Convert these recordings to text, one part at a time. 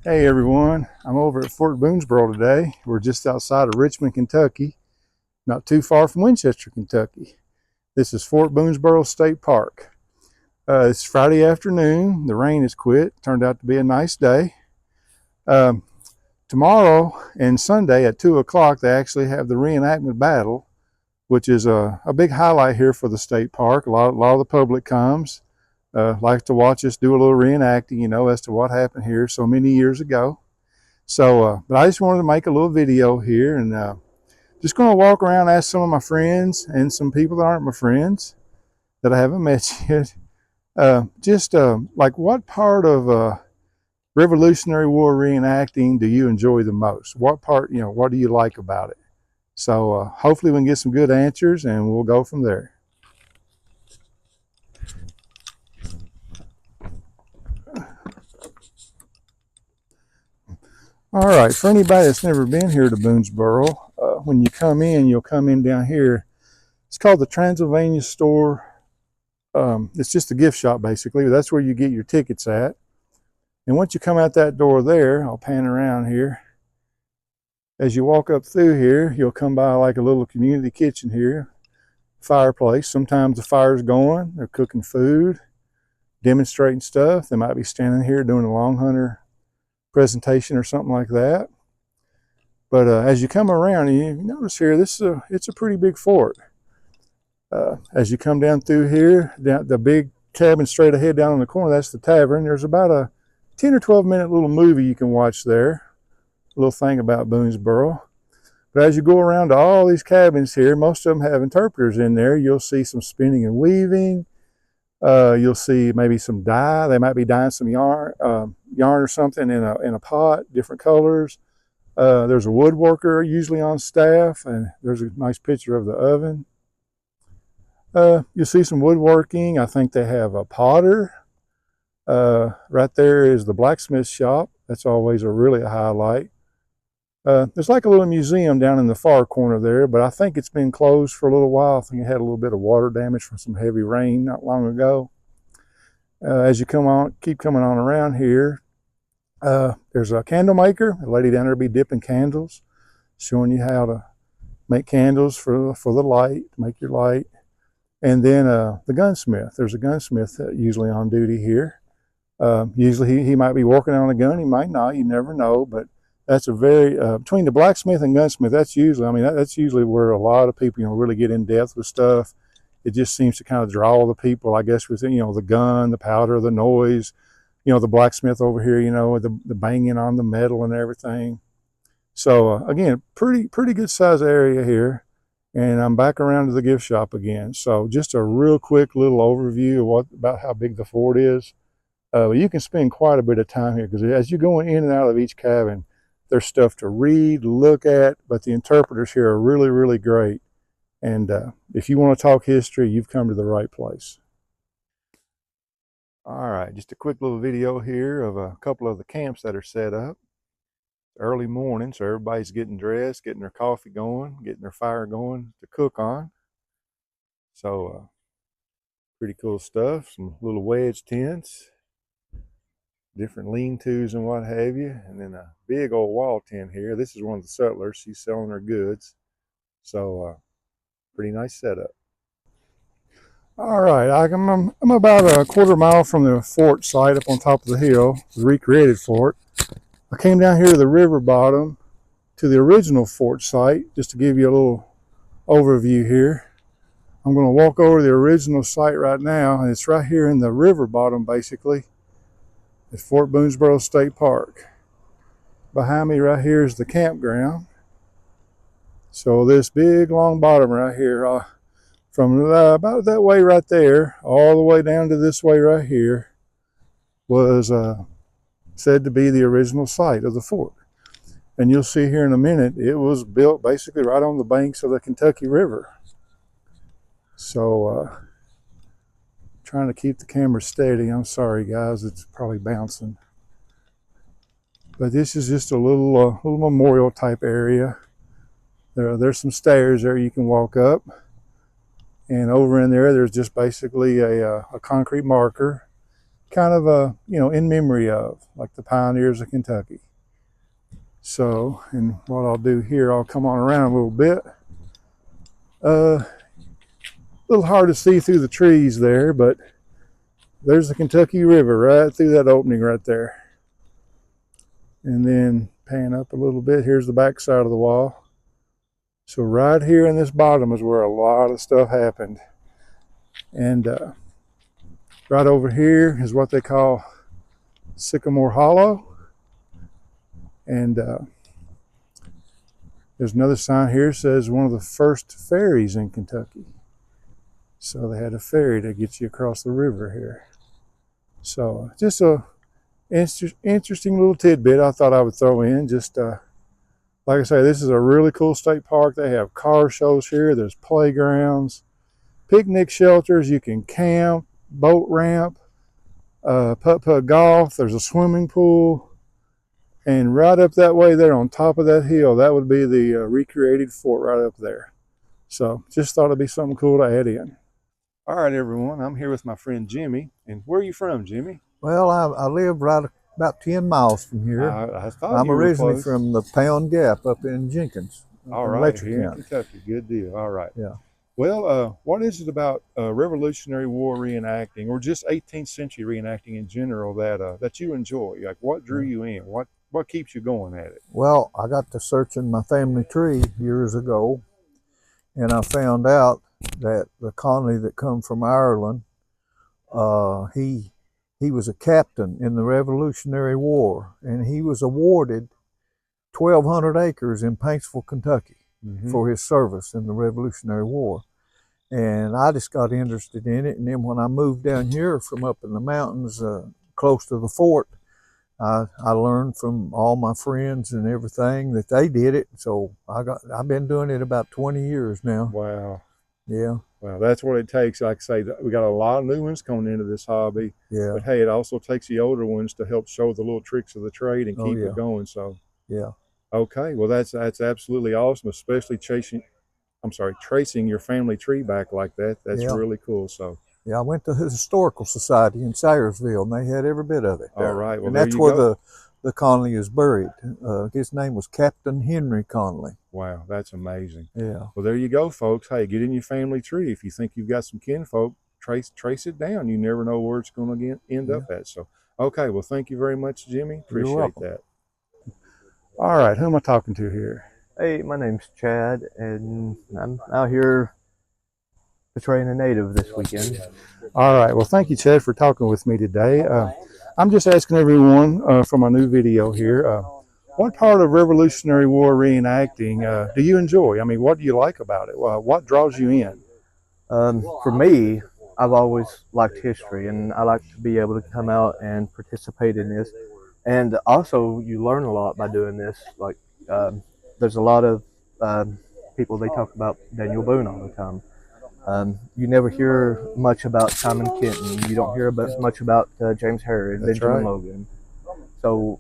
Hey everyone, I'm over at Fort Boonesboro today. We're just outside of Richmond, Kentucky, not too far from Winchester, Kentucky. This is Fort Boonesboro State Park. It's Friday afternoon. The rain has quit. Turned out to be a nice day. Um, Tomorrow and Sunday at 2 o'clock, they actually have the reenactment battle, which is a big highlight here for the state park. A lot of the public comes, likes to watch us do a little reenacting, as to what happened here so many years ago. So, but I just wanted to make a little video here and just going to walk around, ask some of my friends and some people that aren't my friends that I haven't met yet, just like what part of Revolutionary War reenacting do you enjoy the most? What part, what do you like about it? So hopefully we can get some good answers and we'll go from there. All right, for anybody that's never been here to Boonesboro, when you come in, you'll come in down here. It's called the Transylvania Store. It's just a gift shop basically. That's where you get your tickets at. And once you come out that door there, I'll pan around here. As you walk up through here, you'll come by like a little community kitchen here, fireplace. Sometimes the fire's going, they're cooking food, demonstrating stuff. They might be standing here doing a long hunter presentation or something like that. But as you come around, you notice here, it's a pretty big fort. As you come down through here, down the big cabin straight ahead down in the corner, that's the tavern. There's about a 10 or 12 minute little movie you can watch there, a little thing about Boonesboro. But as you go around to all these cabins here, most of them have interpreters in there. You'll see some spinning and weaving. You'll see maybe some dye. They might be dyeing some yarn or something in a pot, different colors. There's a woodworker usually on staff, and there's a nice picture of the oven. You'll see some woodworking. I think they have a potter. Right there is the blacksmith shop. That's always a highlight. There's like a little museum down in the far corner there, but I think it's been closed for a little while. I think it had a little bit of water damage from some heavy rain not long ago. As you keep coming on around here, there's a candle maker. A lady down there will be dipping candles, showing you how to make candles for the light, to make your light. And then the gunsmith. There's a gunsmith usually on duty here. Usually he might be working on a gun. He might not. You never know. But that's a very between the blacksmith and gunsmith. That's usually where a lot of people really get in depth with stuff. It just seems to kind of draw the people, I guess, with the gun, the powder, the noise. The blacksmith over here, with the banging on the metal and everything. So again, pretty good size area here. And I'm back around to the gift shop again. So just a real quick little overview of about how big the fort is. You can spend quite a bit of time here because as you're going in and out of each cabin, there's stuff to read, look at, but the interpreters here are really great. And if you want to talk history, you've come to the right place. All right, just a quick little video here of a couple of the camps that are set up. Early morning, so everybody's getting dressed, getting their coffee going, getting their fire going to cook on. So pretty cool stuff. Some little wedge tents, different lean-tos and what have you, and then a big old wall tent here. This is one of the settlers. She's selling her goods. So pretty nice setup. All right, I'm about a quarter mile from the fort site up on top of the hill, the recreated fort. I came down here to the river bottom to the original fort site just to give you a little overview here. I'm going to walk over to the original site right now, and it's right here in the river bottom basically at Fort Boonesboro State Park. Behind me right here is the campground. So this big long bottom right here, from about that way right there all the way down to this way right here, was said to be the original site of the fort. And you'll see here in a minute, it was built basically right on the banks of the Kentucky River. So trying to keep the camera steady. I'm sorry guys, it's probably bouncing. But this is just a little memorial type area. There's some stairs there you can walk up. And over in there, there's just basically a concrete marker. kind of in memory of, like the pioneers of Kentucky. So, and what I'll do here, I'll come on around a little bit. A little hard to see through the trees there, but there's the Kentucky River right through that opening right there. And then pan up a little bit, here's the back side of the wall. So right here in this bottom is where a lot of stuff happened. And right over here is what they call Sycamore Hollow. And there's another sign here that says one of the first ferries in Kentucky. So they had a ferry to get you across the river here. So just a interesting little tidbit I thought I would throw in. Just like I say, this is a really cool state park. They have car shows here. There's playgrounds, picnic shelters. You can camp, boat ramp, putt-putt golf. There's a swimming pool. And right up that way there on top of that hill, that would be the recreated fort right up there. So just thought it'd be something cool to add in. All right, everyone, I'm here with my friend Jimmy. And where are you from, Jimmy? Well, I live right about 10 miles from here. I thought I'm you were originally close. from the Pound Gap up in Jenkins. All right, here in Kentucky. Good deal. All right. Yeah. Well, what is it about Revolutionary War reenacting, or just 18th century reenacting in general, that you enjoy? Like, what drew you in? What keeps you going at it? Well, I got to searching my family tree years ago, and I found out that the Conley that come from Ireland, he was a captain in the Revolutionary War, and he was awarded 1,200 acres in Paintsville, Kentucky, for his service in the Revolutionary War. And I just got interested in it. And then when I moved down here from up in the mountains close to the fort, I learned from all my friends and everything that they did it. So I've been doing it about 20 years now. Wow. Yeah. Well, that's what it takes. Like I say, we got a lot of new ones coming into this hobby. Yeah. But hey, it also takes the older ones to help show the little tricks of the trade and keep it going. So yeah. Okay. Well, that's absolutely awesome, especially tracing your family tree back like that. That's really cool. So yeah, I went to the Historical Society in Sayersville, and they had every bit of it there. All right. Well, and that's where the Conley is buried. His name was Captain Henry Conley. Wow, that's amazing. Yeah. Well, there you go, folks. Hey, get in your family tree. If you think you've got some kinfolk, trace it down. You never know where it's going to end up at. So, okay. Well, thank you very much, Jimmy. Appreciate that. All right. Who am I talking to here? Hey, my name's Chad, and I'm out here portraying a native this weekend. All right. Well, thank you, Chad, for talking with me today. I'm just asking everyone for my new video here, what part of Revolutionary War reenacting do you enjoy? I mean, what do you like about it? What draws you in? For me, I've always liked history, and I like to be able to come out and participate in this. And also, you learn a lot by doing this. Like, there's a lot of people, they talk about Daniel Boone all the time. You never hear much about Simon Kenton. You don't hear much about James Harrod, Benjamin Logan. So,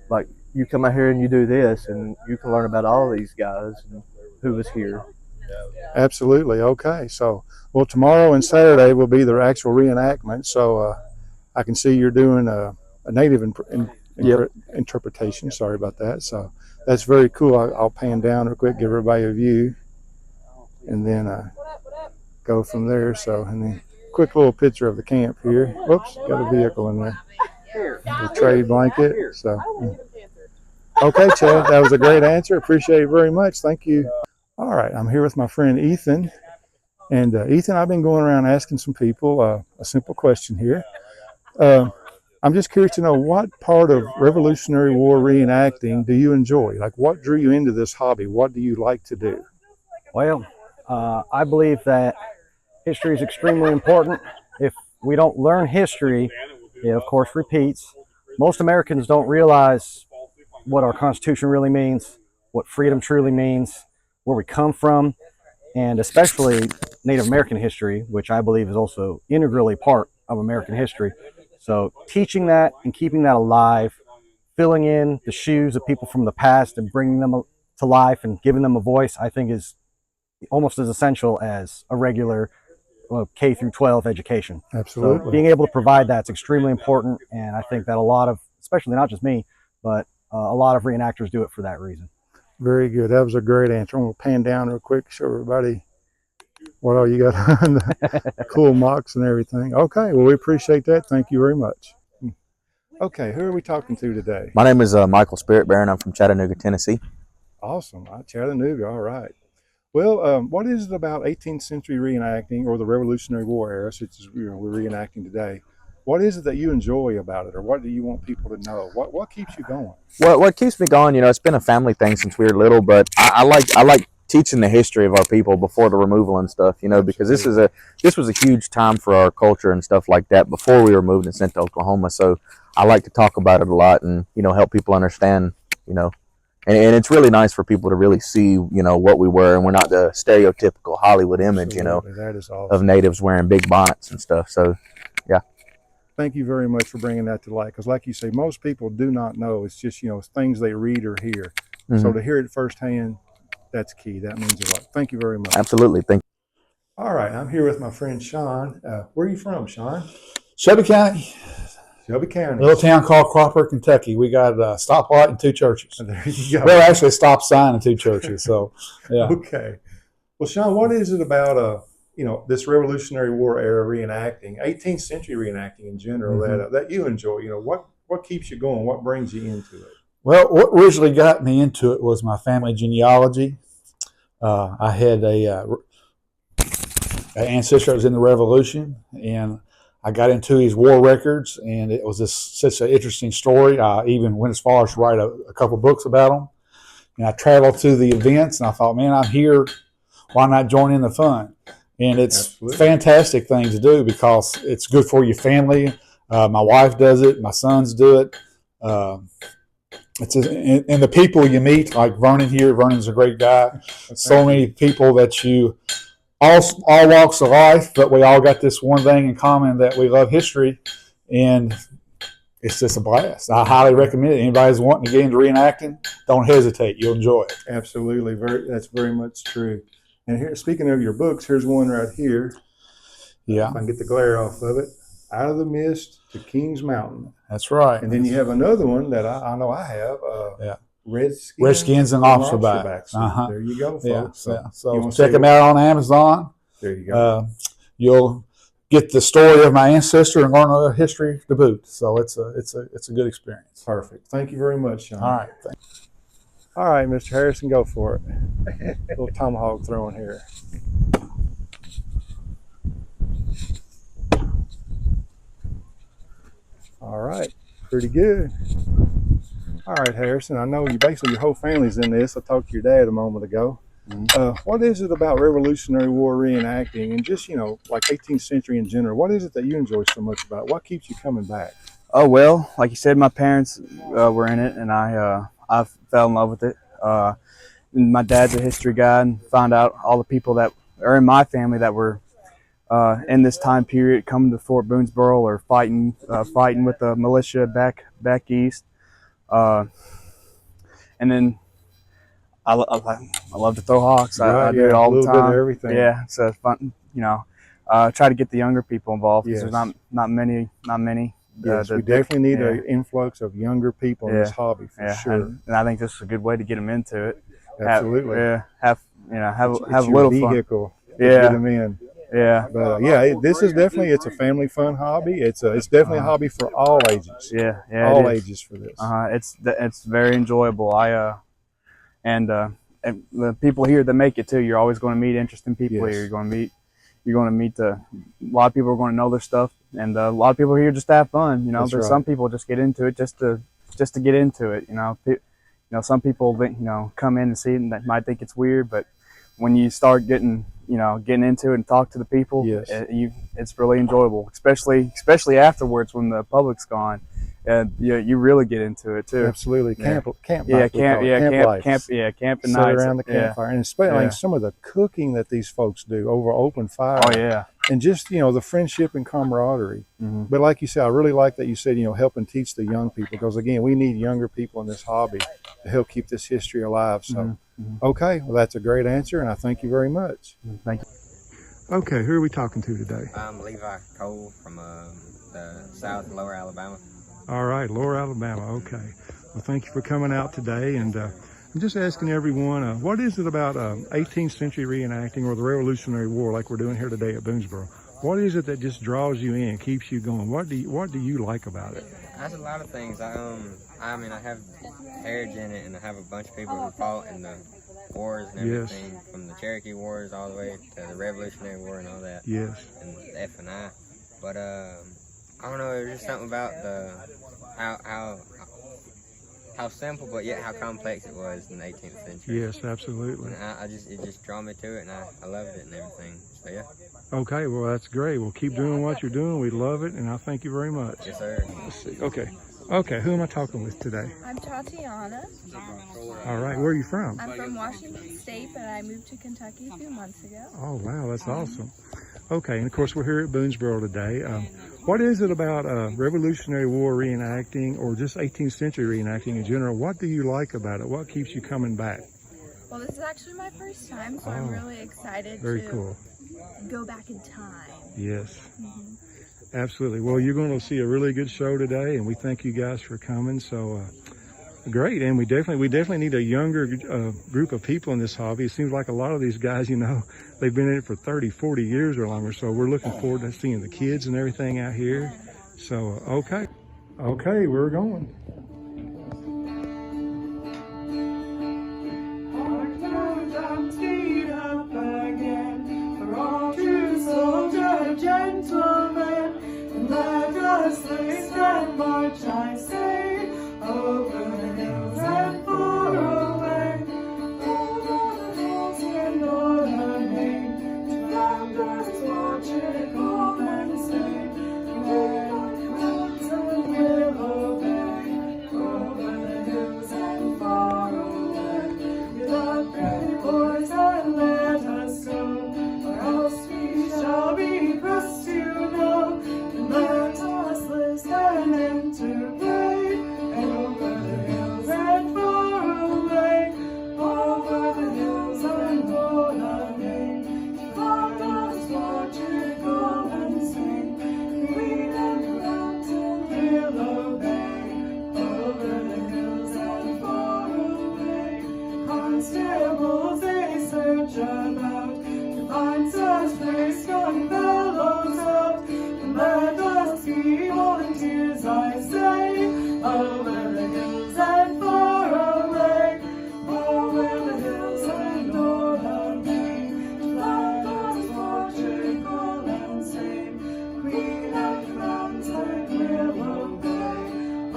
like, you come out here and you do this, and you can learn about all these guys and who was here. Absolutely. Okay. So, well, tomorrow and Saturday will be the actual reenactment. So, I can see you're doing a native interpretation. Sorry about that. So, that's very cool. I'll pan down real quick, give everybody a view, and then go from there. So, and then quick little picture of the camp here. Whoops, got a vehicle in there. The trade blanket. So, okay, Chad, that was a great answer. Appreciate it very much. Thank you. All right, I'm here with my friend Ethan. And Ethan, I've been going around asking some people a simple question here. I'm just curious to know, what part of Revolutionary War reenacting do you enjoy? Like, what drew you into this hobby? What do you like to do? Well, I believe that history is extremely important. If we don't learn history, it of course repeats. Most Americans don't realize what our Constitution really means, what freedom truly means, where we come from, and especially Native American history, which I believe is also integrally part of American history. So teaching that and keeping that alive, filling in the shoes of people from the past and bringing them to life and giving them a voice, I think is almost as essential as a regular K through 12 education. Absolutely. So being able to provide that's extremely important, and I think that a lot of, especially not just me, but a lot of reenactors do it for that reason. Very good. That was a great answer. I'm going to pan down real quick, show everybody what all you got on the cool mocks and everything. Okay, well, we appreciate that. Thank you very much. Okay, who are we talking to today? My name is Michael Spirit Baron. I'm from Chattanooga, Tennessee. Awesome. Chattanooga. All right. Well, what is it about 18th century reenacting or the Revolutionary War era, such as we're reenacting today? What is it that you enjoy about it, or what do you want people to know? What keeps you going? What keeps me going, it's been a family thing since we were little, but I like teaching the history of our people before the removal and stuff, because this was a huge time for our culture and stuff like that before we were moved and sent to Oklahoma. So I like to talk about it a lot and help people understand, and it's really nice for people to really see what we were, and we're not the stereotypical Hollywood image, that is awesome. of natives wearing big bonnets and stuff. So yeah. Thank you very much for bringing that to light, because like you say, most people do not know. It's just things they read or hear. So to hear it firsthand, that's key. That means a lot. Thank you very much. Absolutely. Thank you. All right, I'm here with my friend Sean. Where are you from, Sean? Shelby County, Shelby County. a little town called Cropper, Kentucky. We got a stoplight and 2 churches. There you go. Well, actually, a stop sign and 2 churches. So, yeah. Okay. Well, Sean, what is it about this Revolutionary War era reenacting, 18th century reenacting in general, that you enjoy? What keeps you going? What brings you into it? Well, what originally got me into it was my family genealogy. I had an ancestor that was in the Revolution, and I got into his war records, and it was such an interesting story. I even went as far as to write a couple books about him. And I traveled to the events, and I thought, man, I'm here. Why not join in the fun? And it's a fantastic thing to do because it's good for your family. My wife does it. My sons do it. And the people you meet, like Vernon here. Vernon's a great guy. So many people that you all walks of life, but we all got this one thing in common, that we love history, and it's just a blast. I highly recommend it. Anybody's wanting to get into reenacting, don't hesitate. You'll enjoy it. Absolutely. That's very much true. And here, speaking of your books, here's one right here. Yeah. If I can get the glare off of it. Out of the Mist to Kings Mountain. That's right. And then you have another one that I know I have. Redskins and Officer Back. So there you go, folks. So check them out on Amazon. There you go. You'll get the story of my ancestor and learn a history to boot. So it's a good experience. Perfect. Thank you very much, Sean. All right. Thanks. All right, Mr. Harrison, go for it. Little tomahawk throwing here. All right, pretty good. All right, Harrison, I know your whole family's in this. I talked to your dad a moment ago. What is it about Revolutionary War reenacting and just, like 18th century in general? What is it that you enjoy so much about it? What keeps you coming back? Oh, well, like you said, my parents were in it, and I fell in love with it. My dad's a history guy, and found out all the people that are in my family that were in this time period coming to Fort Boonesboro or fighting with the militia back east. And then I love to throw hawks. I do it all the time. Bit of everything. Yeah, it's fun. Try to get the younger people involved because there's not many. Yes, we definitely need an influx of younger people in this hobby for sure. And I think this is a good way to get them into it. Absolutely. Have a little vehicle fun. To get them in. Yeah. But this is definitely, it's a family fun hobby. It's definitely a hobby for all ages. Yeah. All ages for this. It's very enjoyable. And the people here that make it too. You're always going to meet interesting people here. You're going to meet a lot of people are going to know their stuff, and a lot of people are here just to have fun. But some people just get into it just to get into it. Some people come in and see it and they might think it's weird, but when you start getting into it and talk to the people, it's really enjoyable, especially afterwards when the public's gone. You really get into it too. Absolutely. Camp camping Sit nights around the campfire, and especially some of the cooking that these folks do over open fire. Oh yeah. And just the friendship and camaraderie. But like you said, I really like that you said helping teach the young people, because again, we need younger people in this hobby to help keep this history alive. So okay, well, that's a great answer, and I thank you very much. Thank you. Okay, who are we talking to today? I'm Levi Cole from the South Lower Alabama. All right, Lower Alabama. Okay. Well, thank you for coming out today. And I'm just asking everyone, what is it about 18th century reenacting or the Revolutionary War, like we're doing here today at Boonesboro? What is it that just draws you in, keeps you going? What do you like about it? That's a lot of things. I mean, I have heritage in it, and I have a bunch of people who fought in the wars and everything, from the Cherokee Wars all the way to the Revolutionary War and all that. Yes. And the F&I. But I don't know. There's just something about the how simple, but yet how complex it was in the 18th century. Yes, absolutely. And it just drew me to it, and I loved it and everything. So yeah. Okay, well that's great. Well, keep doing what you're doing. We love it, and I thank you very much. Yes, sir. Let's see. Okay. Who am I talking with today? I'm Tatiana. All right, where are you from? I'm from Washington State, but I moved to Kentucky a few months ago. Oh wow, that's awesome. Okay, and of course we're here at Boonesboro today. What is it about Revolutionary War reenacting or just 18th century reenacting in general? What do you like about it? What keeps you coming back? Well, this is actually my first time, so I'm really excited cool. Go back in time. Yes, absolutely. Well, you're going to see a really good show today, and we thank you guys for coming. So great, and we definitely need a younger group of people in this hobby. It seems like a lot of these guys, they've been in it for 30, 40 years or longer. So we're looking forward to seeing the kids and everything out here. So okay, we're going. Gentlemen, and let us race and march, I say, over the hills and far away, over the hills in northern Maine, to Flanders, Portugal, and Spain, where on clouds and Willow Bay, over the hills and far away, with our brave boys and let us go, or else we shall be pressed, and let us listen and to play, and over the hills and far away, over the hills and northern Maine, to Flanders, Portugal, and Spain, Queen and Mountain, Willow Bay, over the hills and far away. Constables they search about to find such place young fellows out, and let us be volunteers, I say, over the hills and far away, over the hills and northern Maine, to Flanders, Portugal, and Spain, Queen and Mountain, Willow Bay,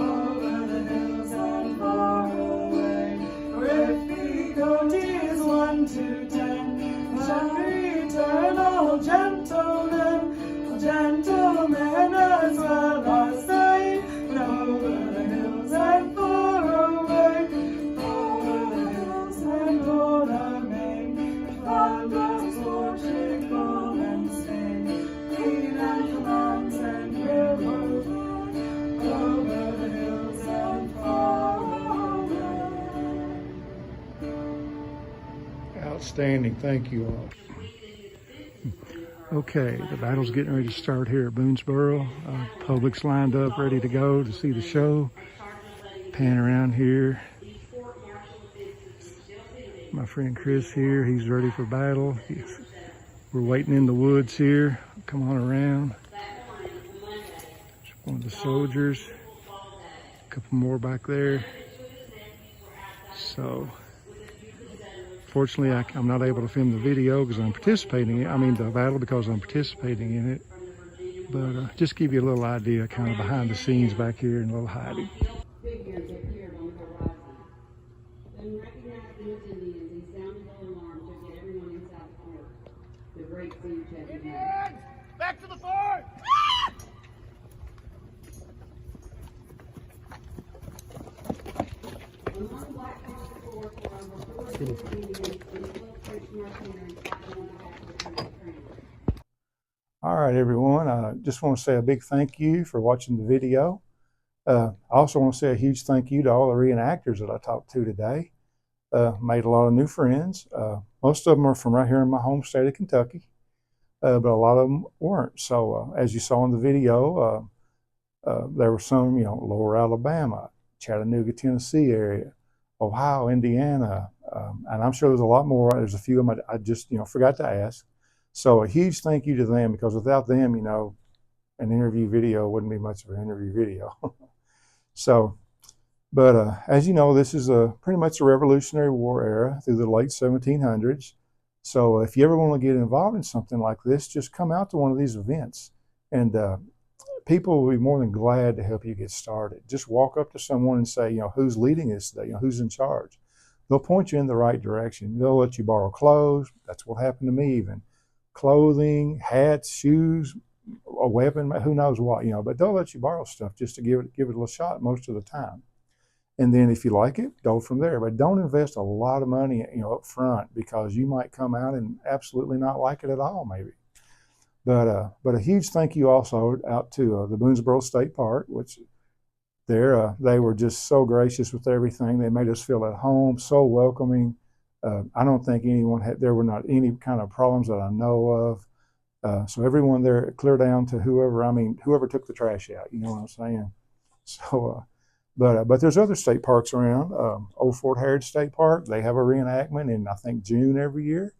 over the hills and far away. For if we go 'tis 1 to 10, we shall return, all gentlemen as well as they, and over the hills and far away, over the hills and northern Maine, Flanders, Portugal, and Spain, Queen and Mountain, Willow Bay, over the hills and far away. Outstanding. Thank you all. Okay, the battle's getting ready to start here at Boonesboro. Public's lined up, ready to go to see the show. Pan around here. My friend Chris here, he's ready for battle. We're waiting in the woods here. Come on around. There's one of the soldiers. A couple more back there. So, fortunately, I'm not able to film the video because I'm participating in it. I mean, the battle because I'm participating in it. But just give you a little idea, kind of behind the scenes back here in Little Heidi. Back to the fort! All right, everyone. I just want to say a big thank you for watching the video. I also want to say a huge thank you to all the reenactors that I talked to today. Made a lot of new friends. Most of them are from right here in my home state of Kentucky. but a lot of them weren't. So as you saw in the video, there were some, Lower Alabama, Chattanooga, Tennessee area, Ohio, Indiana, and I'm sure there's a lot more. There's a few of them I just, forgot to ask. So a huge thank you to them, because without them, an interview video wouldn't be much of an interview video. So, but as you know, this is pretty much the Revolutionary War era through the late 1700s. So if you ever want to get involved in something like this, just come out to one of these events, and people will be more than glad to help you get started. Just walk up to someone and say, who's leading this today? Who's in charge? They'll point you in the right direction. They'll let you borrow clothes. That's what happened to me even. Clothing, hats, shoes, a weapon, who knows what, but they'll let you borrow stuff just to give it a little shot most of the time. And then if you like it, go from there. But don't invest a lot of money, up front, because you might come out and absolutely not like it at all, maybe. But a huge thank you also out to the Boonesboro State Park, which they were just so gracious with everything. They made us feel at home, so welcoming. I don't think there were not any kind of problems that I know of. So everyone there, clear down to whoever took the trash out, you know what I'm saying? So, but there's other state parks around. Old Fort Harrod State Park, they have a reenactment in, I think, June every year.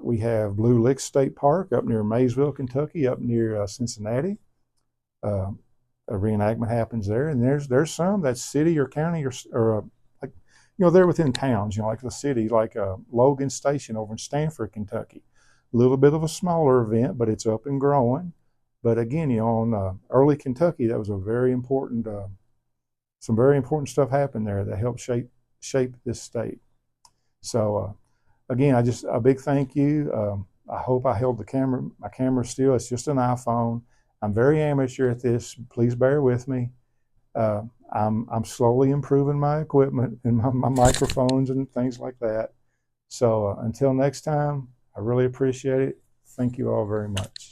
We have Blue Lick State Park up near Maysville, Kentucky, up near Cincinnati. A reenactment happens there, and there's some that's city or county or like, they're within towns, like the city, like Logan Station over in Stanford, Kentucky. A little bit of a smaller event, but it's up and growing. But again, on early Kentucky, that was a very important, some very important stuff happened there that helped shape this state. So again, a big thank you. I hope I held my camera still. It's just an iPhone. I'm very amateur at this. Please bear with me. I'm slowly improving my equipment and my microphones and things like that. So until next time, I really appreciate it. Thank you all very much.